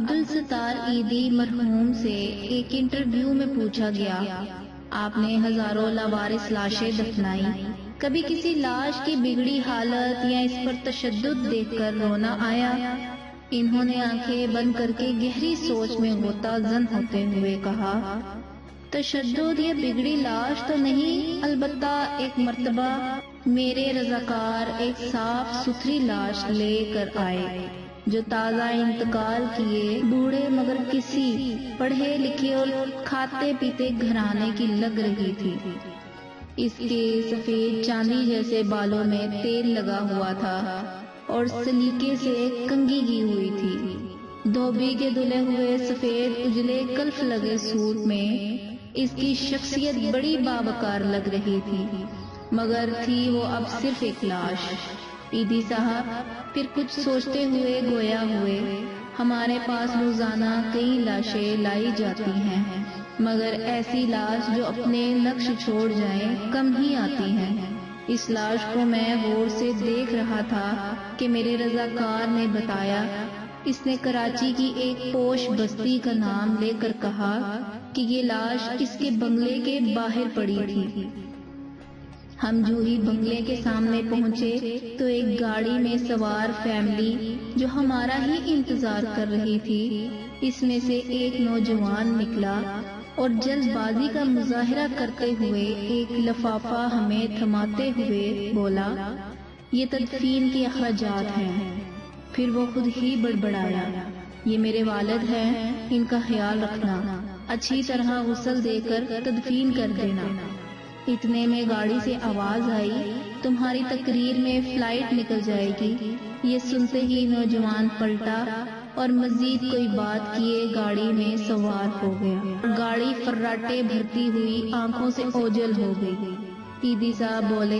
عبدالستار عیدی مرحوم سے ایک انٹرویو میں پوچھا گیا، آپ نے ہزاروں لاوارث لاشیں دفنائی، کبھی کسی لاش کی بگڑی حالت یا اس پر تشدد دیکھ کر رونا آیا؟ انہوں نے آنکھیں بند کر کے گہری سوچ میں غوطہ زن ہوتے ہوئے کہا، تشدد یا بگڑی لاش تو نہیں، البتہ ایک مرتبہ میرے رضاکار ایک صاف ستھری لاش لے کر آئے جو تازہ انتقال کیے بوڑھے مگر کسی پڑھے لکھے اور کھاتے پیتے گھرانے کی لگ رہی تھی۔ اس کے سفید چاندی جیسے بالوں میں تیل لگا ہوا تھا اور سلیقے سے کنگھی کی ہوئی تھی۔ دھوبی کے دھلے ہوئے سفید اجلے کلف لگے سوٹ میں اس کی شخصیت بڑی باوقار لگ رہی تھی، مگر تھی وہ اب صرف ایک لاش۔ عیدی صاحب پھر کچھ سوچتے ہوئے گویا ہوئے، ہمارے پاس روزانہ کئی لاشیں لائی جاتی ہیں، مگر ایسی لاش جو اپنے نقش چھوڑ جائیں کم ہی آتی ہیں۔ اس لاش کو میں غور سے دیکھ رہا تھا کہ میرے رضاکار نے بتایا، اس نے کراچی کی ایک پوش بستی کا نام لے کر کہا کہ یہ لاش اس کے بنگلے کے باہر پڑی تھی۔ ہم جو ہی بنگلے کے سامنے پہنچے تو ایک گاڑی میں سوار فیملی جو ہمارا ہی انتظار کر رہی تھی، اس میں سے ایک نوجوان نکلا اور جلد بازی کا مظاہرہ کرتے ہوئے ایک لفافہ ہمیں تھماتے ہوئے بولا، یہ تدفین کے اخراجات ہیں۔ پھر وہ خود ہی بڑبڑایا، یہ میرے والد ہیں، ان کا خیال رکھنا، اچھی طرح غسل دے کر تدفین کر دینا۔ اتنے میں گاڑی سے آواز آئی، تمہاری تقریر میں فلائٹ نکل جائے گی۔ یہ سنتے ہی نوجوان پلٹا اور مزید کوئی بات کیے گاڑی میں سوار ہو گیا۔ گاڑی فراٹے بھرتی ہوئی آنکھوں سے اوجھل ہو گئی۔ عیدی صاحب بولے،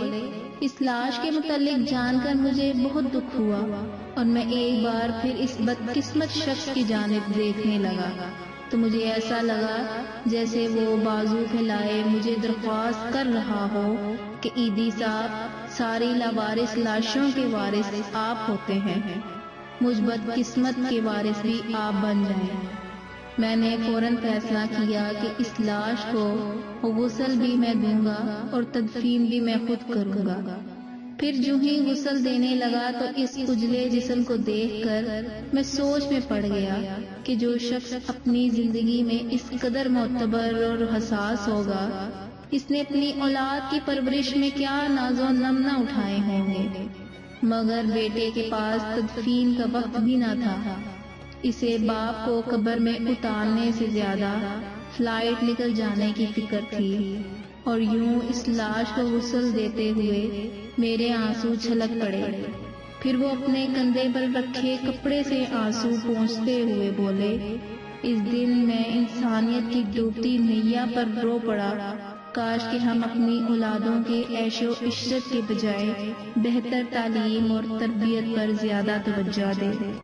اس لاش کے متعلق جان کر مجھے بہت دکھ ہوا اور میں ایک بار پھر اس بدقسمت شخص کی جانب دیکھنے لگا تو مجھے ایسا لگا جیسے وہ بازو پھیلائے مجھے درخواست کر رہا ہو کہ عیدی صاحب، ساری لاوارث لاشوں کے وارث آپ ہوتے ہیں، مجھ بدقسمت کے وارث بھی آپ بن جائیں۔ میں نے فوراً فیصلہ کیا کہ اس لاش کو غسل بھی میں دوں گا اور تدفین بھی میں خود کروں گا۔ پھر جو ہی غسل دینے لگا تو اس اجلے جسم کو دیکھ کر میں سوچ میں پڑ گیا کہ جو شخص اپنی زندگی میں اس قدر معتبر اور حساس ہوگا، اس نے اپنی اولاد کی پرورش میں کیا ناز و نم نہ اٹھائے ہوں گے، مگر بیٹے کے پاس تدفین کا وقت بھی نہ تھا۔ اسے باپ کو قبر میں اتارنے سے زیادہ فلائٹ نکل جانے کی فکر تھی، اور یوں اس لاش کو غسل دیتے ہوئے میرے آنسو چھلک پڑے۔ پھر وہ اپنے کندھے پر رکھے کپڑے سے آنسو پونچھتے ہوئے بولے، اس دن میں انسانیت کی ڈوبتی نیا پر رو پڑا، کاش کہ ہم اپنی اولادوں کے عیش و عشرت کے بجائے بہتر تعلیم اور تربیت پر زیادہ توجہ دیں۔